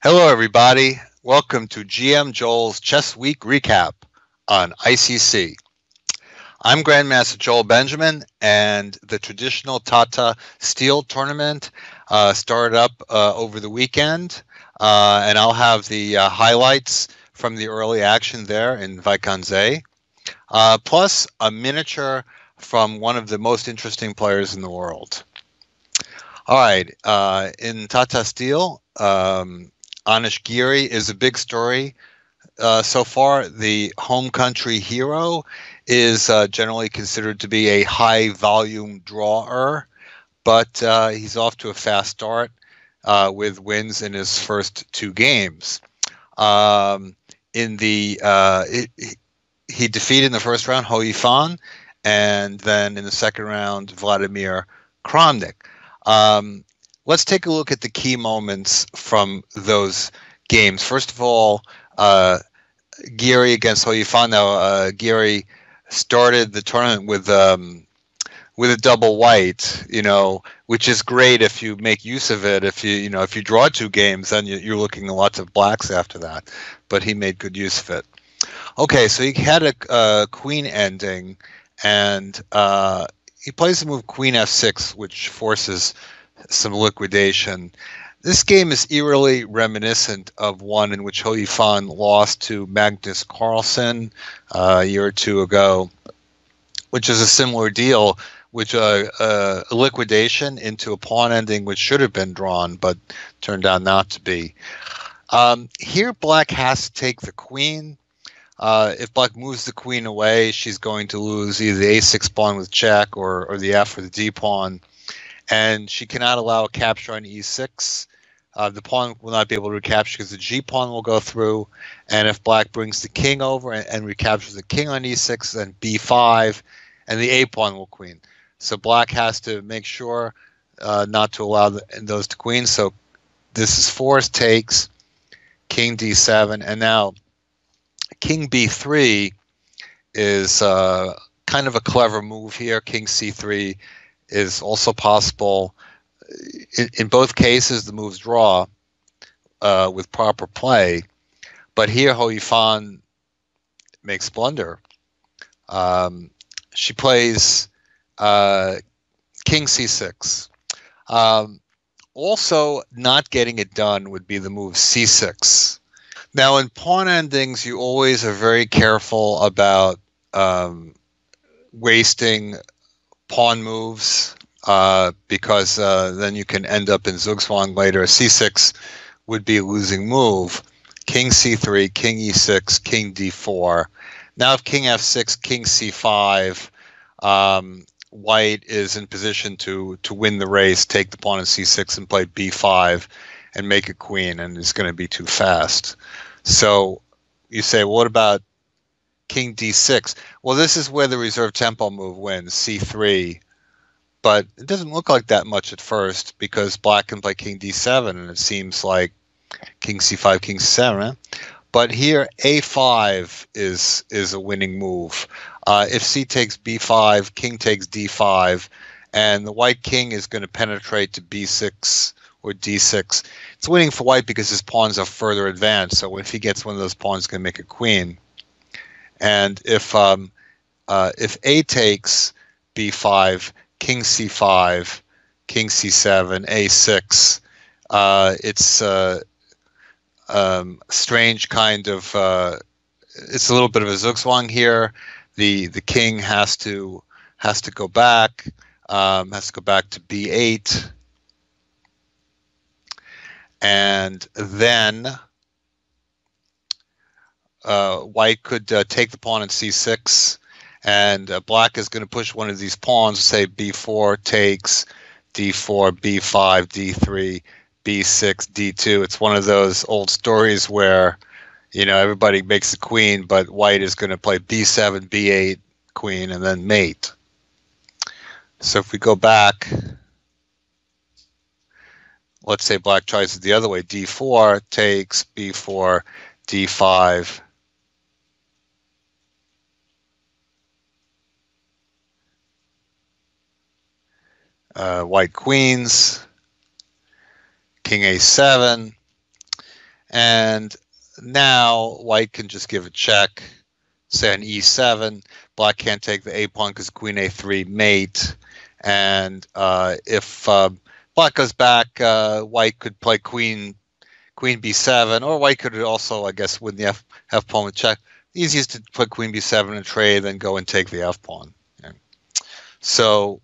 Hello, everybody. Welcome to GM Joel's Chess Week Recap on ICC. I'm Grandmaster Joel Benjamin, and the traditional Tata Steel Tournament started up over the weekend, and I'll have the highlights from the early action there in Vaikanze, plus a miniature from one of the most interesting players in the world. All right, in Tata Steel, Anish Giri is a big story. So far, the home country hero is generally considered to be a high volume drawer, but he's off to a fast start with wins in his first two games. In the he defeated in the first round Ho Yifan, and then in the second round Vladimir Kramnik. Let's take a look at the key moments from those games. First of all, Giri against Ho Yifan. Now, Giri started the tournament with a double white, which is great if you make use of it. If you draw two games, then you're looking at lots of blacks after that. But he made good use of it. Okay, so he had a queen ending, and he plays the move Queen F6, which forces some liquidation. This game is eerily reminiscent of one in which Ho Yifan lost to Magnus Carlsen a year or two ago, which is a similar deal, which a liquidation into a pawn ending which should have been drawn, but turned out not to be. Here, Black has to take the queen. If Black moves the queen away, she's going to lose either the a6 pawn with check or the f or the d pawn, and she cannot allow a capture on e6. The pawn will not be able to recapture because the g pawn will go through, and if Black brings the king over and recaptures the king on e6, then b5, and the a pawn will queen. So Black has to make sure not to allow those to queen. So this is force takes, king d7, and now king b3 is kind of a clever move here. King c3 is also possible. In both cases, the moves draw with proper play, but here Ho Yifan makes blunder. She plays king c6. Also, not getting it done would be the move c6. Now, in pawn endings, you always are very careful about wasting pawn moves because then you can end up in Zugzwang later. c6 would be a losing move. King c3, king e6, king d4. Now, if king f6, king c5, White is in position to win the race, take the pawn in c6 and play b5 and make a queen, and it's going to be too fast. So you say, well, what about king d6? Well, this is where the reserve tempo move wins, c3. But it doesn't look like that much at first because Black can play king d7, and it seems like king c5, king c7. But here, a5 is a winning move. If c takes b5, king takes d5, and the white king is going to penetrate to b6 or d6. It's winning for White because his pawns are further advanced. So if he gets one of those pawns, he's going to make a queen. And if a takes b5, king c5, king c7, a6, it's strange kind of. It's a little bit of a zugzwang here. The king has to go back. Has to go back to b8. And then White could take the pawn in c6, and Black is going to push one of these pawns, say b4 takes, d4, b5, d3, b6, d2. It's one of those old stories where, everybody makes a queen, but White is going to play b7, b8, queen, and then mate. So if we go back, let's say Black tries it the other way. d4 takes, b4, d5. White queens, king a7, And now white can just give a check, say on e7. Black can't take the a pawn because queen a3 mate. And if black goes back, white could play queen b7, or white could also, I guess, win the f pawn with check. Easiest to put queen b7 in trade, then go and take the f pawn. Yeah. So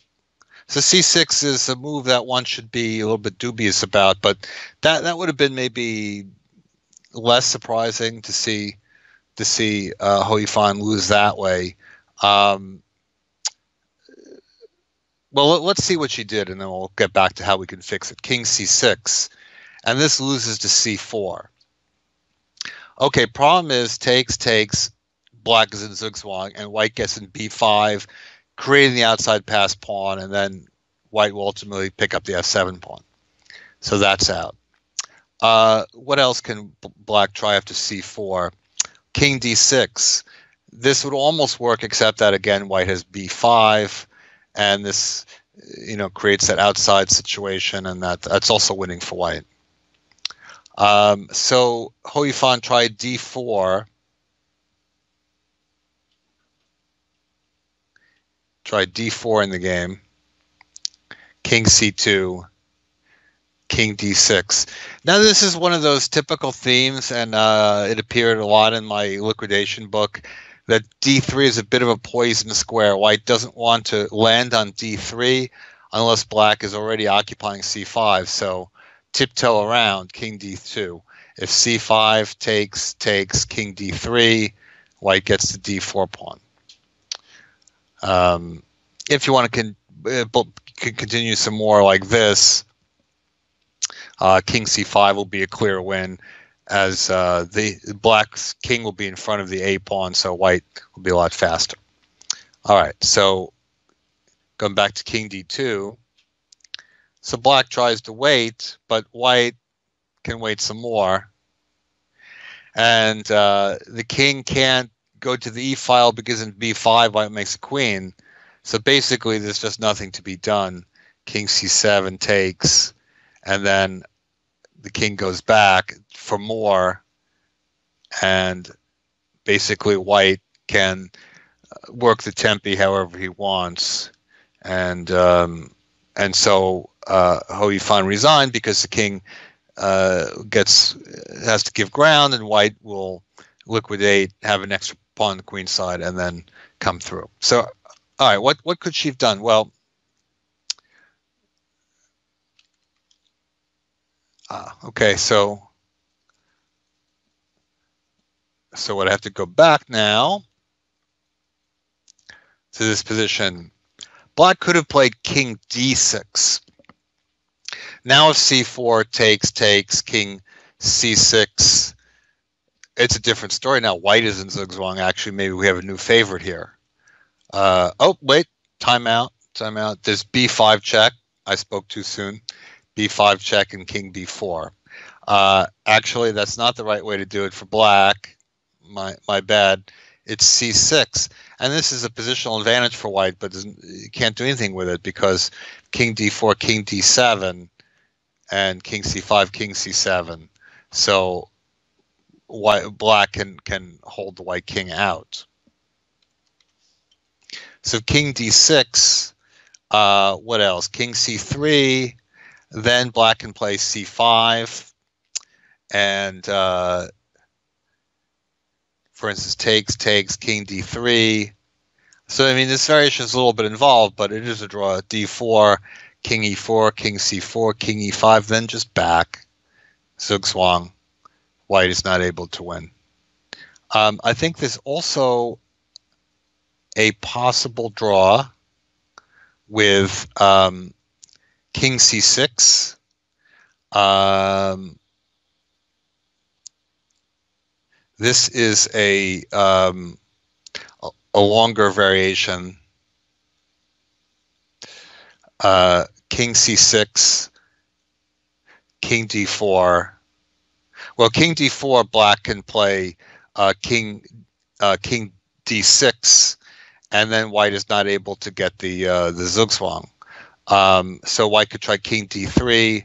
c6 is a move that one should be a little bit dubious about, but that would have been maybe less surprising to see Hou Yifan lose that way. Well, let's see what she did, and then we'll get back to how we can fix it. King c6, and this loses to c4. Okay, problem is takes, black is in zugzwang, and white gets in b5, creating the outside pass pawn, and then white will ultimately pick up the f7 pawn. So that's out. What else can black try after c4? King d6. This would almost work, except that, again, white has b5, and this, creates that outside situation, and that's also winning for white. So Hou Yifan tried d4. Tried d4 in the game. King c2. King d6. Now this is one of those typical themes, and it appeared a lot in my liquidation book, that d3 is a bit of a poison square. White doesn't want to land on d3 unless black is already occupying c5. So tiptoe around king d2. If c5 takes, king d3, white gets the d4 pawn. If you want to continue some more like this, king c5 will be a clear win, as the black's king will be in front of the a pawn, so white will be a lot faster. All right, so going back to king d2. So black tries to wait, but white can wait some more. And the king can't go to the e file because in b5 white makes a queen. So basically there's just nothing to be done. King c7 takes, and then the king goes back for more, and basically white can work the tempi however he wants, and so Hou Yifan resigned because the king has to give ground, and white will liquidate, have an extra pawn on the queen side, and then come through. So, all right, what could she have done? Well, okay, so what I have to go back now to this position. Black could have played king d6. Now if c4 takes, king c6, it's a different story. Now white is in zugzwang. Actually, maybe we have a new favorite here. Oh, wait, timeout. There's b5 check. I spoke too soon. b5 check and king b4. Actually, that's not the right way to do it for black. My bad. It's c6. And this is a positional advantage for white, but you can't do anything with it because king d4, king d7, and king c5, king c7. So black can hold the white king out. So king d6, what else? King c3, then black can play c5, and for instance, takes, king d3. So, I mean, this variation is a little bit involved, but it is a draw. d4, king e4, king c4, king e5, then just back. Zugzwang. White is not able to win. I think there's also a possible draw with king c6. This is a longer variation. King c6, king d4. Well, king d4, black can play king d6, and then white is not able to get the zugzwang. So white could try king d3,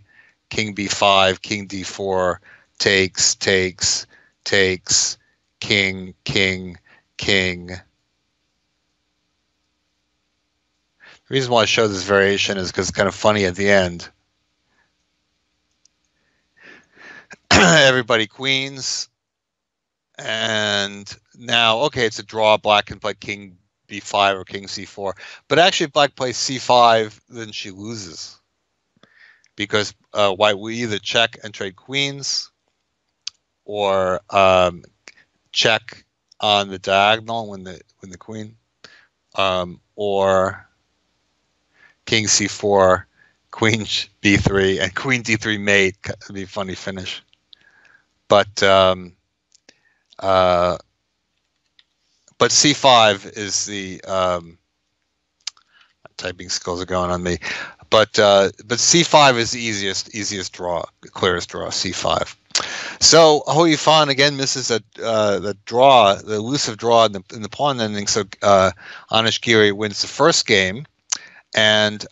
king b5, king d4, takes, takes, takes, king, king, king. The reason why I show this variation is because it's kind of funny at the end. Everybody queens. And now, okay, it's a draw. Black can play king b5 or king c4. But actually, if black plays c5, then she loses. Because white will either check and trade queens, or check on the diagonal when the queen, or king c4, queen b3, and queen d3 mate. That'd be a funny finish. But c5 is the typing skills are going on me. But c5 is the easiest draw, clearest draw. C5. So Hou Yifan again misses the draw, the elusive draw in the pawn ending. So Anish Giri wins the first game, and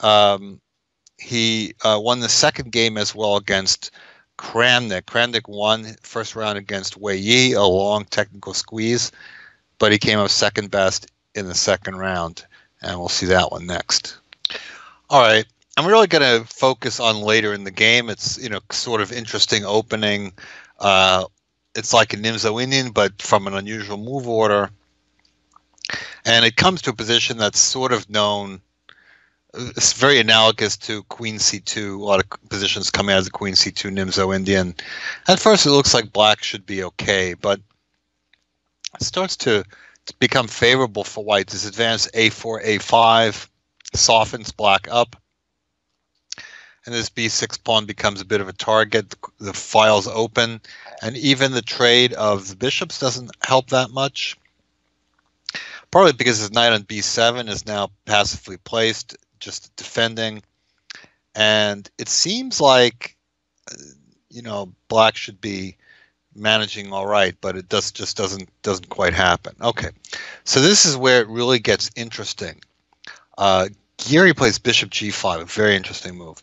he won the second game as well against Kramnik. Kramnik won first round against Wei Yi, a long technical squeeze, but he came up second best in the second round, and we'll see that one next. All right, I'm really going to focus on later in the game. It's sort of interesting opening. It's like a Nimzo Indian, but from an unusual move order, and it comes to a position that's sort of known. It's very analogous to Queen C2. A lot of positions coming out of the Queen C2 Nimzo Indian. At first, it looks like black should be okay, but it starts to become favorable for white. This advance A4, A5 softens black up, and this B6 pawn becomes a bit of a target. The file's open, and even the trade of the bishops doesn't help that much. Partly because his knight on B7 is now passively placed, just defending, and it seems like black should be managing all right, but it just doesn't quite happen. Okay, so this is where it really gets interesting. Giri plays bishop g5, a very interesting move.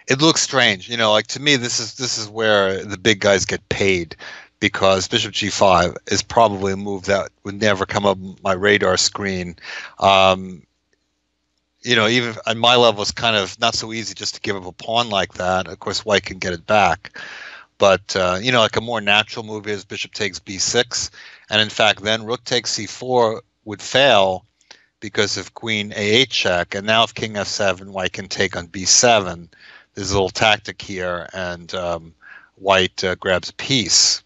It looks strange, like to me this is where the big guys get paid, because bishop g5 is probably a move that would never come up my radar screen. Even at my level, it's kind of not so easy just to give up a pawn like that. Of course, white can get it back. But, like a more natural move is bishop takes b6. And in fact, then rook takes c4 would fail because of queen a8 check. And now if king f7, white can take on b7. There's a little tactic here, and white grabs a piece.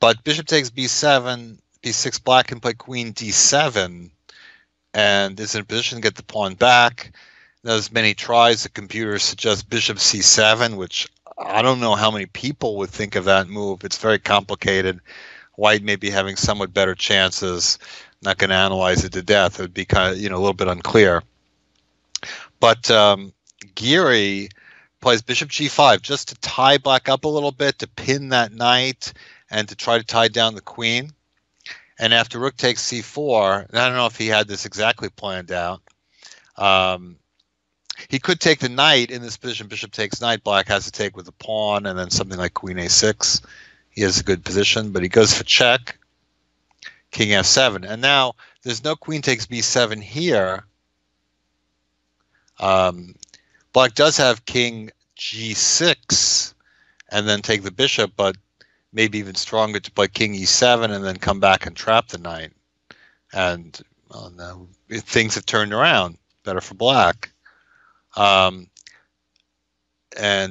But bishop takes b7, b6, black can play queen d7, and is in a position to get the pawn back. There's many tries. The computer suggests bishop c7, which I don't know how many people would think of that move. It's very complicated. White may be having somewhat better chances. I'm not going to analyze it to death. It would be kind of, a little bit unclear. But Giri plays bishop g5 just to tie black up a little bit, to pin that knight, and to try to tie down the queen. And after rook takes c4, and I don't know if he had this exactly planned out, he could take the knight in this position. Bishop takes knight, black has to take with the pawn, and then something like queen a6. He has a good position, but he goes for check, king f7. And now there's no queen takes b7 here. Black does have king g6 and then take the bishop, but maybe even stronger to play king e7 and then come back and trap the knight. And no, things have turned around, better for black. And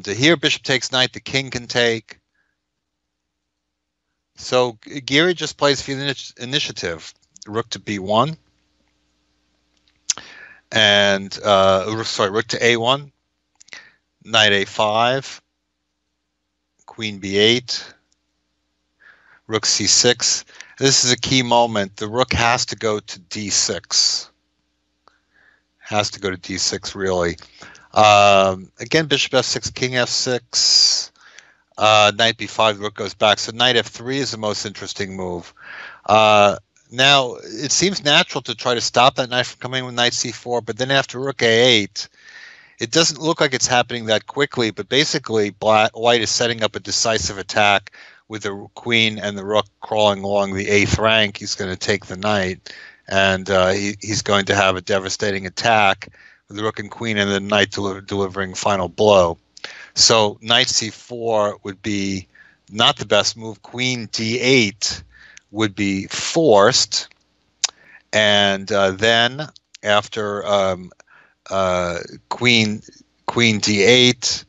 here bishop takes knight, the king can take. So Giri just plays for the initiative. Rook to b1. And, rook to a1. Knight a5. Queen b8. Rook c6. This is a key moment. The rook has to go to d6. Has to go to d6, really. Again, bishop f6, king f6. Knight b5, the rook goes back. So knight f3 is the most interesting move. Now, it seems natural to try to stop that knight from coming with knight c4, but then after rook a8, it doesn't look like it's happening that quickly, but basically white is setting up a decisive attack with the queen and the rook crawling along the 8th rank. He's going to take the knight, and he's going to have a devastating attack with the rook and queen, and the knight delivering final blow. So knight c4 would be not the best move. Queen d8 would be forced, and then after queen d8,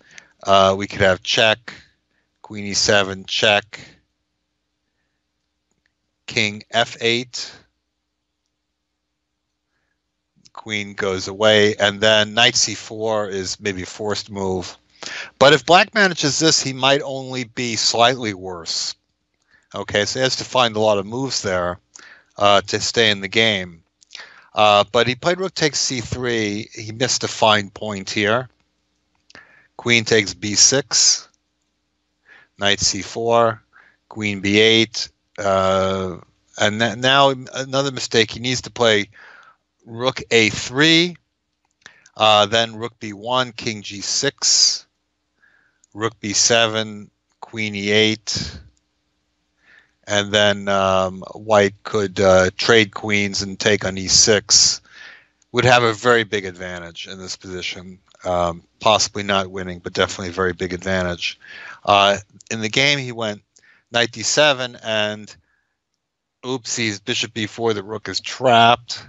we could have check, queen e7 check, king f8, queen goes away, and then knight c4 is maybe a forced move. But if black manages this, he might only be slightly worse. Okay, so he has to find a lot of moves there to stay in the game. But he played rook takes c3. He missed a fine point here. Queen takes b6. Knight c4. Queen b8. And now another mistake. He needs to play rook a3. Then rook b1, king g6. Rook b7, queen e8. And then white could trade queens and take on e6. Would have a very big advantage in this position. Possibly not winning, but definitely a very big advantage. In the game, he went knight d7, and oopsies, bishop b4, the rook is trapped.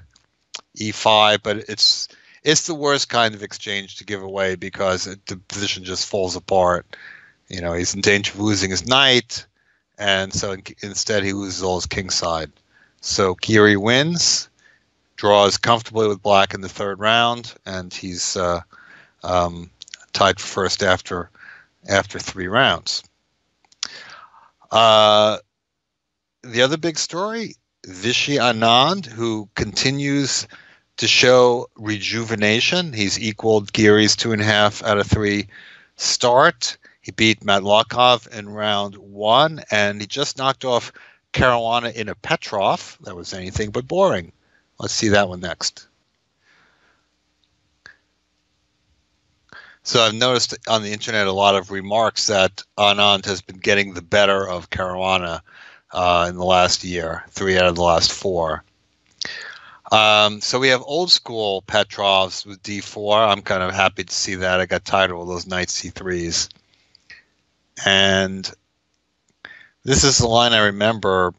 e5, but it's the worst kind of exchange to give away because the position just falls apart. You know, he's in danger of losing his knight, and so instead he loses all his kingside. So Giri wins, draws comfortably with black in the 3rd round, and he's tied for first after 3 rounds. The other big story, Vishy Anand, who continues to show rejuvenation. He's equaled Giri's 2.5 out of 3 start. He beat Matlakov in round 1, and he just knocked off Caruana in a Petrov. That was anything but boring. Let's see that one next. So I've noticed on the internet a lot of remarks that Anand has been getting the better of Caruana in the last year, 3 out of the last 4. So we have old school Petrovs with d4. I'm kind of happy to see that. I got tired of all those knight c3s. And this is the line I remember.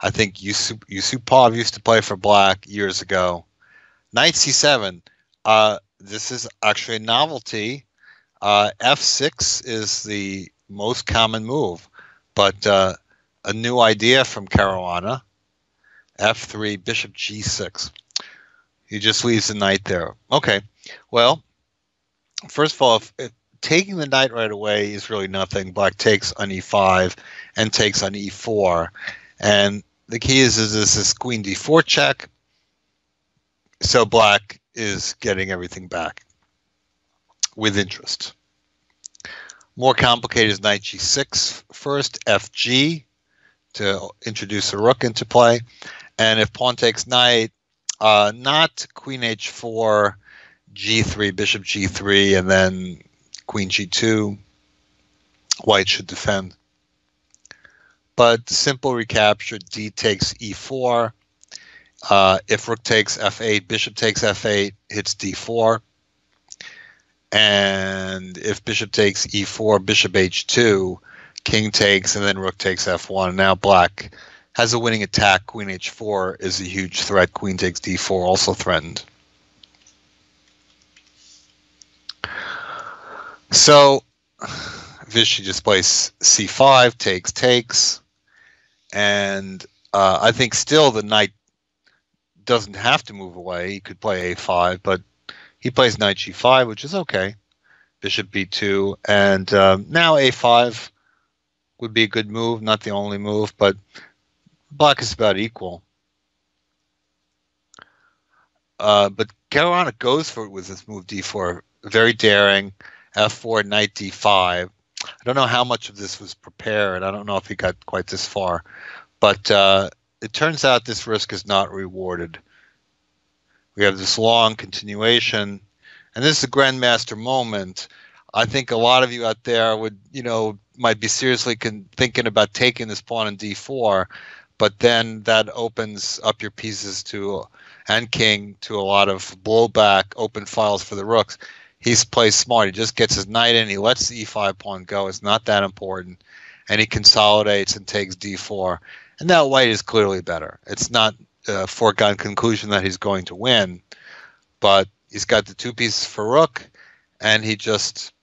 I think Yusupov used to play for black years ago. Knight c7. This is actually a novelty. f6 is the most common move, but a new idea from Caruana. f3, bishop g6. He just leaves the knight there. Okay, well, first of all, if taking the knight right away is really nothing. Black takes on e5 and takes on e4. And the key is this queen d4 check. So black is getting everything back with interest. More complicated is knight g6 first, fg, to introduce a rook into play. And if pawn takes knight, not queen h4, g3, bishop g3, and then queen g2, white should defend. But simple recapture, d takes e4. If rook takes f8, bishop takes f8, hits d4. And if bishop takes e4, bishop h2, king takes, and then rook takes f1. Now black has a winning attack. Queen h4 is a huge threat. Queen takes d4, also threatened. So Vishy just plays c5, takes. And I think still the knight doesn't have to move away. He could play a5, but he plays knight g5, which is okay. Bishop b2, and now a5 would be a good move, not the only move, but black is about equal. But Caruana goes for it with this move d4, very daring. f4, knight d5. I don't know how much of this was prepared. I don't know if he got quite this far, but it turns out this risk is not rewarded. We have this long continuation, and this is a grandmaster moment. I think a lot of you out there would, might be seriously thinking about taking this pawn in d4, but then that opens up your pieces and king to a lot of blowback, open files for the rooks. He's plays smart. He just gets his knight in. He lets the e5 pawn go. It's not that important, and he consolidates and takes d4. And now white is clearly better. It's not a foregone conclusion that he's going to win, but he's got the 2 pieces for rook, and he just,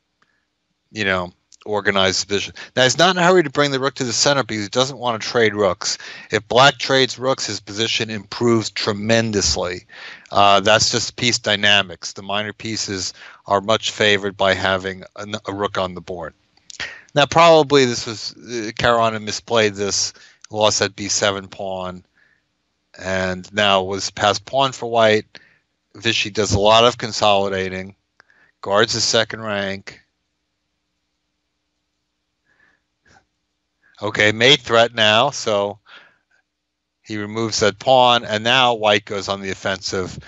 organized position. Now, he's not in a hurry to bring the rook to the center because he doesn't want to trade rooks. If black trades rooks, his position improves tremendously. That's just piece dynamics. The minor pieces are much favored by having a rook on the board. Now, probably this was Caruana misplayed this, lost that b7 pawn, and now was past pawn for white. Vishy does a lot of consolidating, guards his second rank. Okay, mate threat now, so he removes that pawn, and now white goes on the offensive.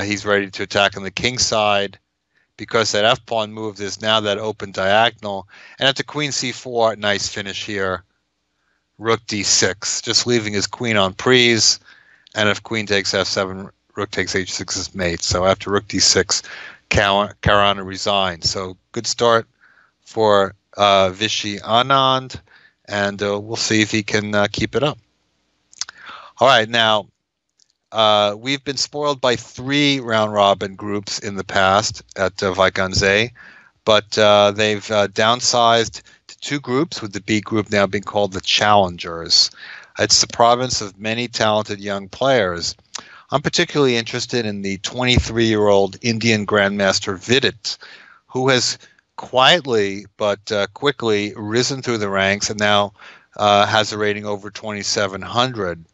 He's ready to attack on the king side because that f-pawn move is now that open diagonal. And at the queen c4, nice finish here. Rook d6, just leaving his queen on prise. And if queen takes f7, rook takes h6 as mate. So after rook d6, Caruana resigns. So good start for Vishy Anand. And we'll see if he can keep it up. All right, now, we've been spoiled by 3 round-robin groups in the past at Vaikanze, but they've downsized to 2 groups, with the B group now being called the Challengers. It's the province of many talented young players. I'm particularly interested in the 23-year-old Indian Grandmaster Vidit, who has quietly but quickly risen through the ranks and now has a rating over 2,700.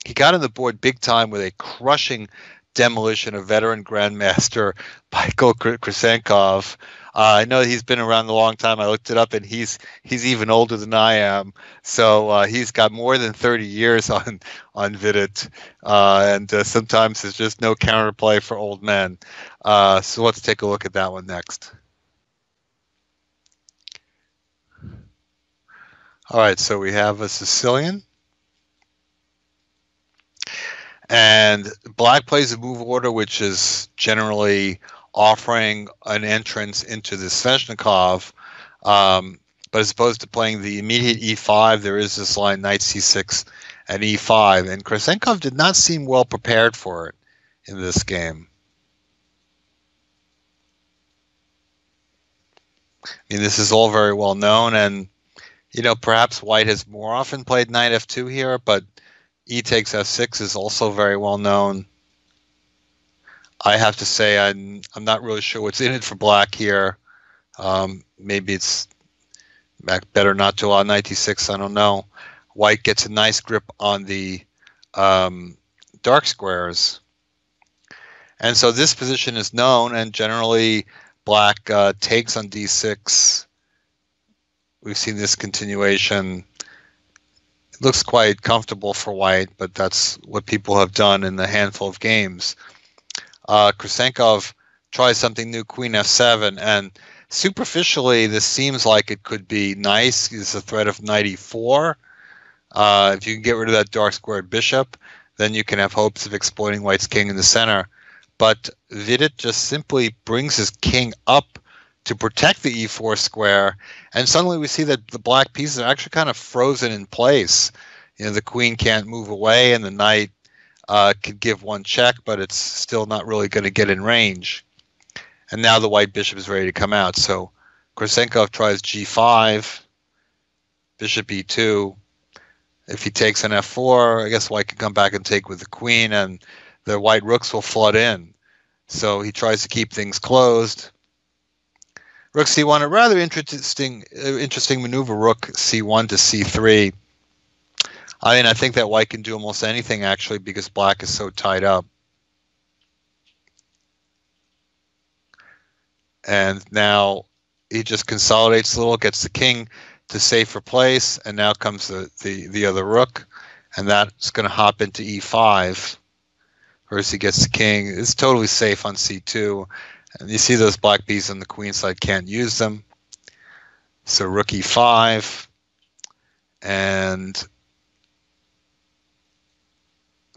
He got on the board big time with a crushing demolition of veteran Grandmaster Michael Krisenkov. I know he's been around a long time. I looked it up, and he's even older than I am. So he's got more than 30 years on Vidit, and sometimes there's just no counterplay for old men. So let's take a look at that one next. All right, so we have a Sicilian. And black plays a move order, which is generally offering an entrance into the Sveshnikov. But as opposed to playing the immediate e5, there is this line knight c6 and e5. And Krisenkov did not seem well prepared for it in this game. I mean, this is all very well known, and perhaps white has more often played knight f2 here, but e takes f6 is also very well known. I have to say I'm not really sure what's in it for black here. Maybe it's better not to allow knight d6. I don't know. White gets a nice grip on the dark squares. And so this position is known, and generally black takes on d6. We've seen this continuation. It looks quite comfortable for white, but that's what people have done in a handful of games. Krisenkov tries something new, queen f7, and superficially this seems like it could be nice. It's a threat of knight e4. If you can get rid of that dark squared bishop, then you can have hopes of exploiting white's king in the center. But Vidit just simply brings his king up to protect the e4 square, and suddenly we see that the black pieces are actually kind of frozen in place. The queen can't move away, and the knight could give one check, but it's still not really going to get in range. And now the white bishop is ready to come out. So Krisenkov tries g5, bishop e2. If he takes an f4, I guess white can come back and take with the queen, and the white rooks will flood in. So he tries to keep things closed. Rook c1, a rather interesting maneuver, rook c1 to c3. I think that white can do almost anything, actually, because black is so tied up. And now he just consolidates a little, gets the king to safer place, and now comes the other rook, and that's going to hop into e5. First he gets the king. It's totally safe on c2. And you see those black bees on the queen side, can't use them. So rook e5. And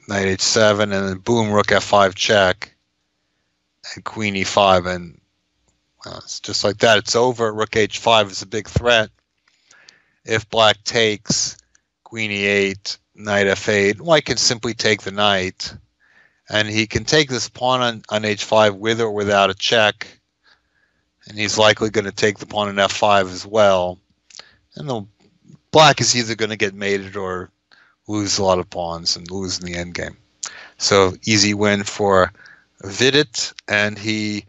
knight h7. And then boom, rook f5 check. And queen e5. And well, it's just like that. It's over. Rook h5 is a big threat. If black takes, queen e8, knight f8, white can simply take the knight. And he can take this pawn on h5 with or without a check. And he's likely going to take the pawn on f5 as well. And the black is either going to get mated or lose a lot of pawns and lose in the endgame. So easy win for Vidit. And he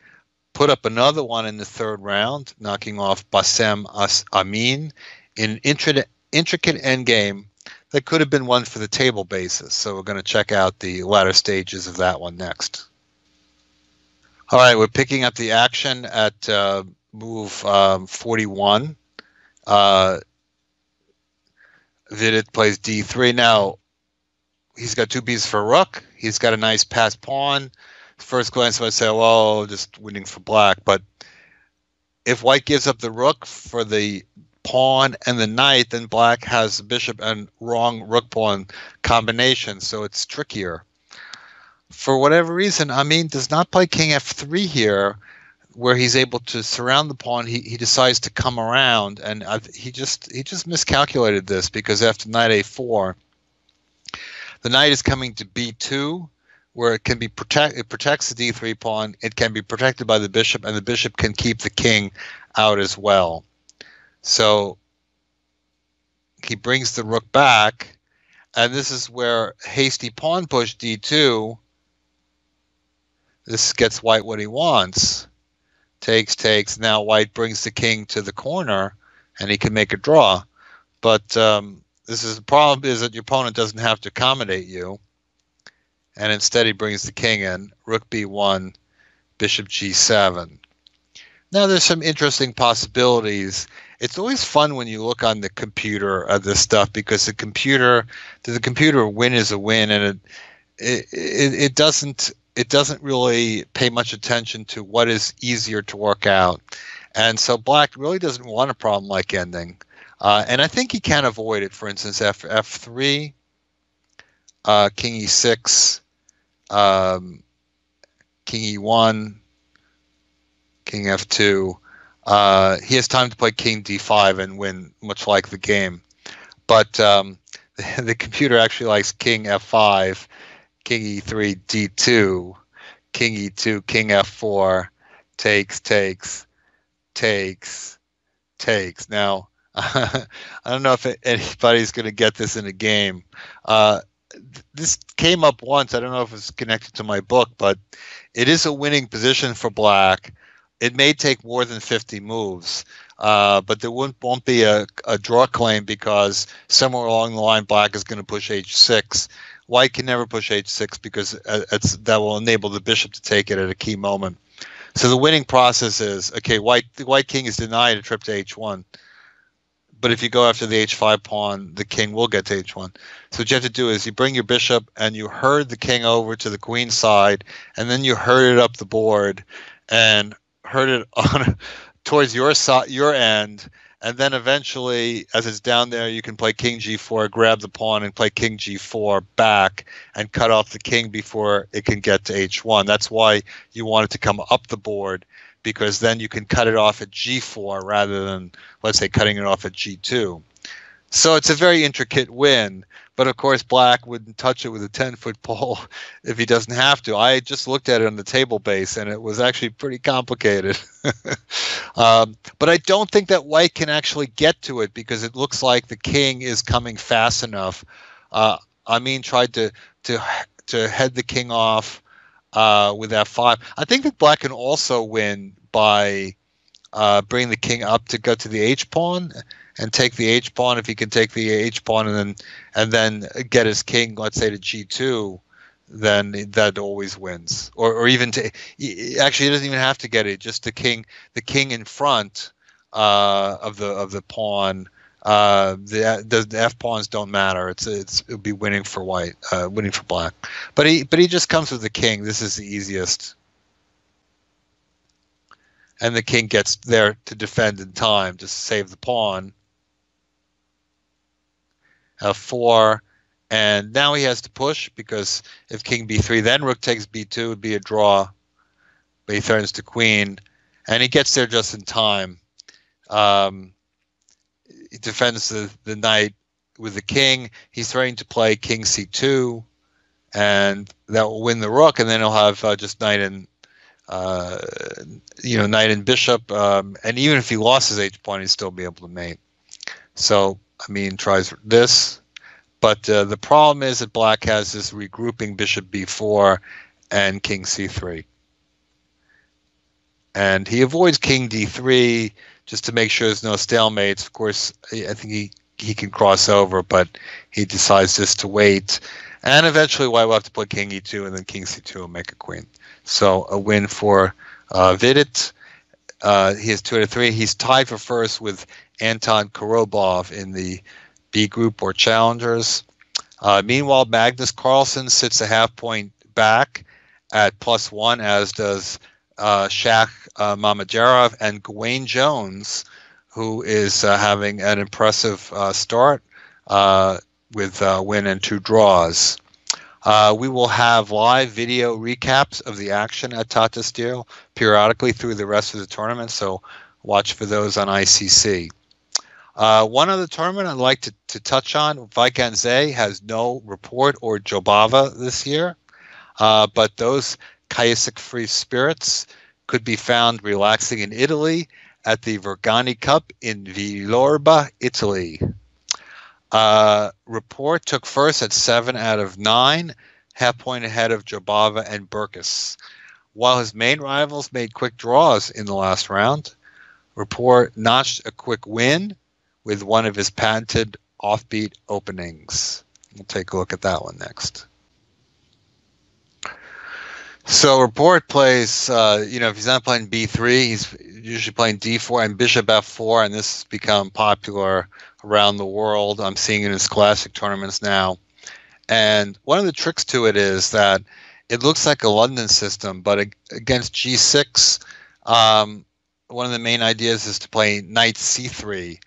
put up another one in the third round, knocking off Bassem Amin in an intricate endgame that could have been one for the table basis. So we're going to check out the latter stages of that one next. All right, we're picking up the action at move 41. Vidit plays d3. Now, he's got two pieces for rook. He's got a nice passed pawn. First glance, I say, well, just winning for black. But if white gives up the rook for the pawn and the knight, then black has the bishop and wrong rook pawn combination, so it's trickier. For whatever reason, Amin does not play king f3 here, where he's able to surround the pawn. He decides to come around, and he just miscalculated this, because after knight a4, the knight is coming to b2, where it can be it protects the d3 pawn. It can be protected by the bishop, and the bishop can keep the king out as well. So he brings the rook back, and this is where hasty pawn push d2. This gets white what he wants. Takes. Now white brings the king to the corner, and he can make a draw. But this is the problem, is that your opponent doesn't have to accommodate you, and instead he brings the king in. Rook b1, bishop g7. Now there's some interesting possibilities. It's always fun when you look on the computer at this stuff, because the computer win is a win, and it doesn't really pay much attention to what is easier to work out. And so black really doesn't want a problem like ending. And I think he can avoid it. For instance, after f3, king e6, king e1, king f2. He has time to play king d5 and win, much like the game. But the computer actually likes king f5, king e3, d2, king e2, king f4, takes. Now, I don't know if anybody's going to get this in a game. This came up once. I don't know if it's connected to my book, but it is a winning position for black. It may take more than 50 moves, but there won't be a draw claim, because somewhere along the line black is going to push h6. White can never push h6, because that will enable the bishop to take it at a key moment. So the winning process is, okay, the white king is denied a trip to h1. But if you go after the h5 pawn, the king will get to h1. So what you have to do is you bring your bishop and you herd the king over to the queen side, and then you herd it up the board and herd it on towards your side, your end, and then eventually, as it's down there, you can play king g4, grab the pawn, and play king g4 back and cut off the king before it can get to h1. That's why you want it to come up the board, because then you can cut it off at g4 rather than, let's say, cutting it off at g2. So it's a very intricate win, but of course black wouldn't touch it with a 10-foot pole if he doesn't have to. I just looked at it on the table base, and it was actually pretty complicated. But I don't think that white can actually get to it, because it looks like the king is coming fast enough. Amin tried to head the king off with f5. I think that black can also win by bringing the king up to go to the h-pawn and take the h-pawn. If he can take the h-pawn and then get his king, let's say, to g2, then that always wins. Or even actually, he doesn't even have to get it. Just the king in front of the pawn The F pawns don't matter. It'll be winning for white, winning for black. But he just comes with the king. This is the easiest, and the king gets there to defend in time, just save the pawn. F4, and now he has to push because if king b3, then rook takes b2, it would be a draw. But he threatens to queen, and he gets there just in time. He defends the knight with the king. He's threatening to play king c2, and that will win the rook, and then he'll have just knight and knight and bishop. And even if he lost his h pawn, he'd still be able to mate. So I mean, tries this, but the problem is that black has this regrouping bishop b4 and king c3, and he avoids king d3 just to make sure there's no stalemates. Of course, I think he can cross over, but he decides just to wait, and eventually white will have to play king e2, and then king c2 will make a queen. So a win for Vidit. He has 2 out of 3. He's tied for first with Anton Korobov in the B group or challengers. Meanwhile, Magnus Carlsen sits a half point back at +1, as does Shaq Mamedyarov and Gawain Jones, who is having an impressive start with a win and 2 draws. We will have live video recaps of the action at Tata Steel periodically through the rest of the tournament, so watch for those on ICC. One other tournament I'd like to touch on, Vikandze has no Rapport or Jobava this year, but those Kajasic-free spirits could be found relaxing in Italy at the Vergani Cup in Villorba, Italy. Rapport took first at 7 out of 9, half point ahead of Jobava and Burkus. While his main rivals made quick draws in the last round, Rapport notched a quick win with one of his patented offbeat openings. We'll take a look at that one next. So Rapport plays, if he's not playing b3, he's usually playing d4 and bishop f4, and this has become popular around the world. I'm seeing it in scholastic tournaments now. And one of the tricks to it is that it looks like a London system, but against g6, one of the main ideas is to play knight c3.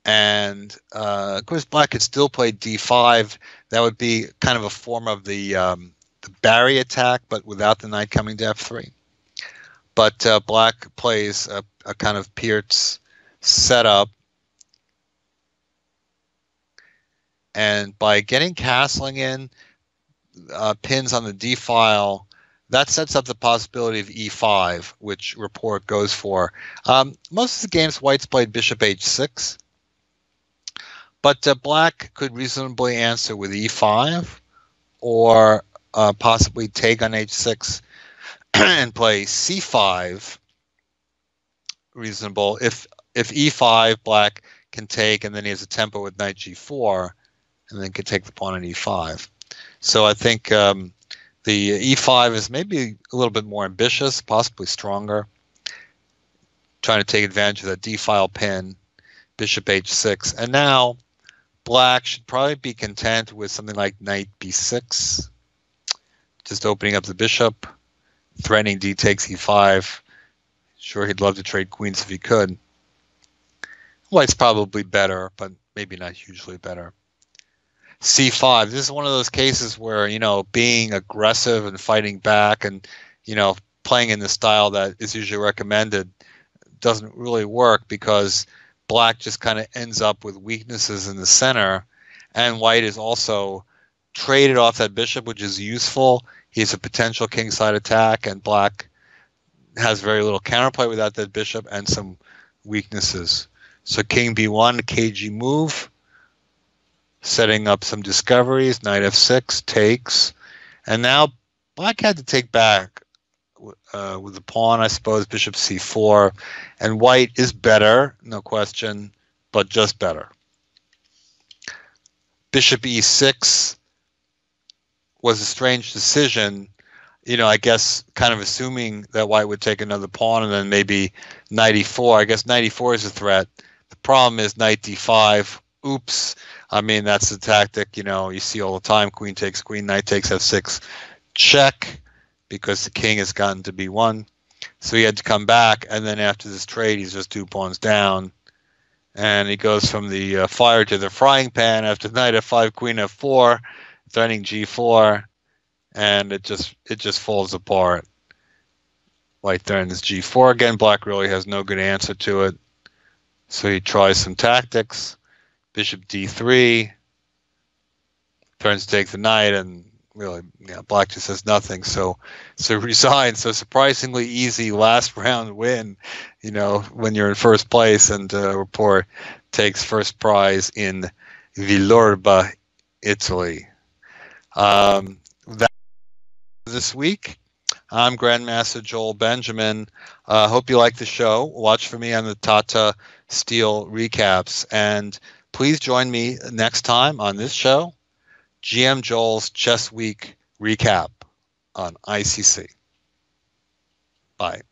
And of course, black could still play d5. That would be kind of a form of the Barry attack, but without the knight coming to f3. But black plays a kind of Peart's setup, and by getting castling in pins on the d file, that sets up the possibility of e5, which Rapport goes for. Most of the games, white's played bishop h6, but black could reasonably answer with e5, or possibly take on h6 and play c5. Reasonable. If e5, black can take, and then he has a tempo with knight g4, and then can take the pawn on e5. So I think the e5 is maybe a little bit more ambitious, possibly stronger, trying to take advantage of that d-file pin, bishop h6. And now black should probably be content with something like knight b6, just opening up the bishop, threatening d takes e5. Sure, he'd love to trade queens if he could. White's probably better, but maybe not hugely better. c5. This is one of those cases where, being aggressive and fighting back and, playing in the style that is usually recommended doesn't really work, because black just kind of ends up with weaknesses in the center, and white is also traded off that bishop, which is useful. He has a potential kingside attack, and black has very little counterplay without that bishop and some weaknesses. So king b1, KG move, setting up some discoveries. Knight f6 takes, and now black had to take back with the pawn, I suppose. Bishop c4, and white is better, no question, but just better. Bishop e6 was a strange decision, I guess kind of assuming that white would take another pawn, and then maybe knight e4. I guess knight e4 is a threat, The problem is knight d5. Oops. I mean, that's the tactic, you see all the time. Queen takes queen, knight takes f6, check, because the king has gotten to b1. So he had to come back, and then after this trade, he's just 2 pawns down. And he goes from the fire to the frying pan after knight f5, queen f4, threatening g4, and it just falls apart. White threatens g4 again. Black really has no good answer to it. So he tries some tactics. Bishop d3. Turns to take the knight, and really, black just has nothing. So resigns. So surprisingly easy last round win, when you're in first place, and Rapport takes first prize in Villorba, Italy. That this week. I'm Grandmaster Joel Benjamin. Hope you like the show. Watch for me on the Tata Steel recaps, and please join me next time on this show, GM Joel's Chess Week recap on ICC. Bye.